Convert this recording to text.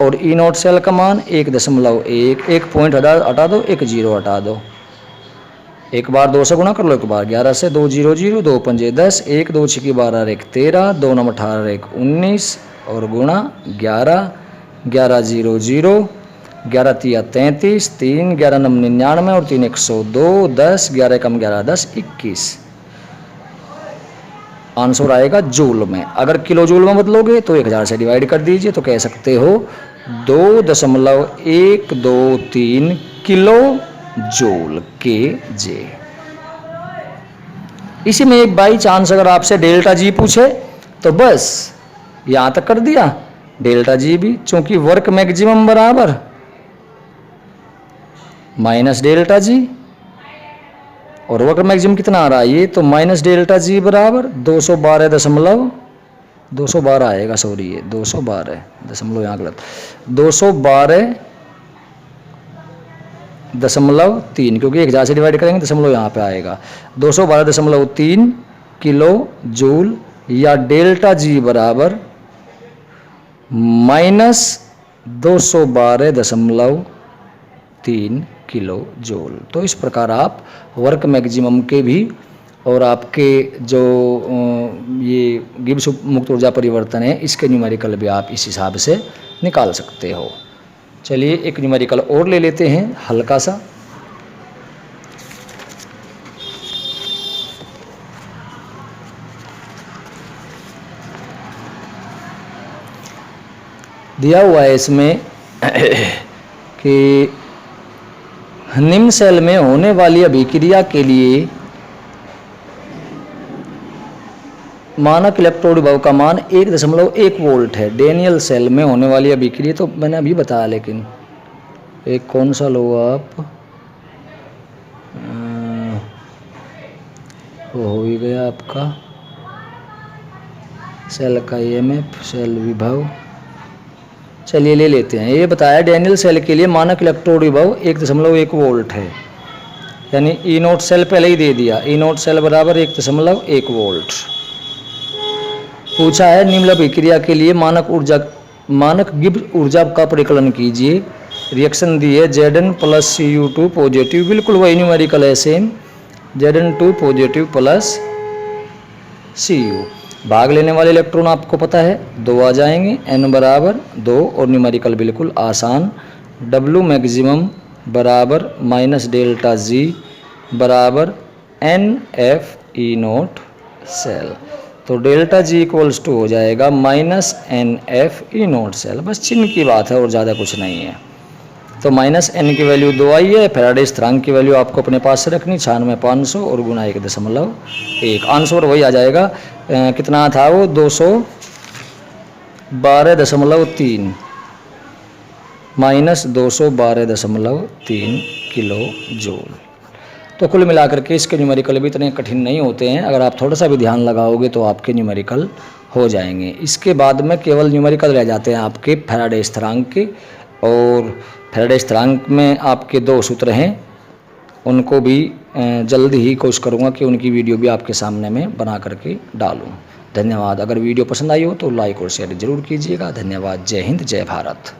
और ई not cell का मान 1.1, एक पॉइंट हटा दो, एक जीरो हटा दो। एक बार 2 से गुणा कर लो, एक बार 11 से, 2 0 0, 2 पंजे 10, 1 2 6 12 1 13, 2 9 18 1 19 और गुणा 11, 11 0 0, 11 3 33, 3 11 9 99 और 3 102, 10 11 कम 11 10 21। आंसर आएगा जूल में। अगर किलो जूल में बदलोगे तो 1000 से डिवाइड कर दीजिए, तो कह सकते हो 2.123 किलो जूल के जे। इसी में एक बाई चांस अगर आपसे डेल्टा जी पूछे तो बस यहां तक कर दिया, डेल्टा जी भी, चूंकि वर्क मैक्सिमम बराबर माइनस डेल्टा जी, और वर्क मैक्सिमम कितना आ रहा है ये, तो माइनस डेल्टा जी बराबर 212 आएगा, सॉरी ये 212 दशमलव यहाँ गलत, 212.3, क्योंकि 1000 से डिवाइड करेंगे दशमलव यहाँ पे आएगा, 212.3 किलो जूल, या डेल्टा जी बराबर माइनस 212.3 किलो जूल। तो इस प्रकार आप वर्क मैक्सिमम के भी और आपके जो ये गिब्स मुक्त ऊर्जा परिवर्तन है इसके न्यूमेरिकल भी आप इस हिसाब से निकाल सकते हो। चलिए एक न्यूमेरिकल और ले लेते हैं हल्का सा। दिया हुआ है इसमें कि निम्न सेल में होने वाली अभिक्रिया के लिए मानक इलेक्ट्रोड विभव का मान 1.1 वोल्ट है। डेनियल सेल में होने वाली अभिक्रिया तो मैंने अभी बताया, लेकिन एक कौन सा लो आप, वो हो ही गया आपका सेल का ईएमएफ, सेल विभव। चलिए ले लेते हैं। ये बताया डेनियल सेल के लिए मानक इलेक्ट्रोड विभव 1.1 वोल्ट है, यानी ई नोट सेल पहले ही दे दिया, ई नोट सेल बराबर 1.1 वोल्ट। पूछा है निम्न अभिक्रिया के लिए मानक गिब्स ऊर्जा का परिकलन कीजिए। रिएक्शन दी है Zn प्लस Cu2 पॉजिटिव, बिल्कुल वही न्यूमेरिकल है same, Zn2 positive plus Cu। भाग लेने वाले इलेक्ट्रॉन आपको पता है 2 आ जाएंगे, n बराबर 2 और न्यूमेरिकल बिल्कुल आसान, W मैक्सिमम बराबर माइनस डेल्टा जी बराबर NF E नोट सेल। तो डेल्टा जी इक्वल्स टू हो जाएगा minus NF E naught cell. बस चिन्ह की बात है और ज़्यादा कुछ नहीं है। तो माइनस n की वैल्यू 2 आई है, फैराडे स्थिरांक की वैल्यू आपको अपने पास से रखनी 96,500 और गुना 1.1। आंसर वही आ जाएगा, कितना था वो 212.3 माइनस 212.3 किलो जूल। तो कुल मिलाकर के इसके न्यूमेरिकल भी इतने कठिन नहीं होते हैं, अगर आप थोड़ा सा भी ध्यान लगाओगे तो आपके न्यूमेरिकल हो जाएंगे। इसके बाद में केवल न्यूमेरिकल रह जाते हैं आपके फैराडे स्थिरांक के, और फैराडे स्थिरांक में आपके 2 सूत्र हैं, उनको भी जल्द ही कोशिश करूँगा कि उनकी वीडियो भी आपके सामने में बना करके डालूँ। धन्यवाद। अगर वीडियो पसंद आई हो तो लाइक और शेयर जरूर कीजिएगा। धन्यवाद। जय हिंद, जय भारत।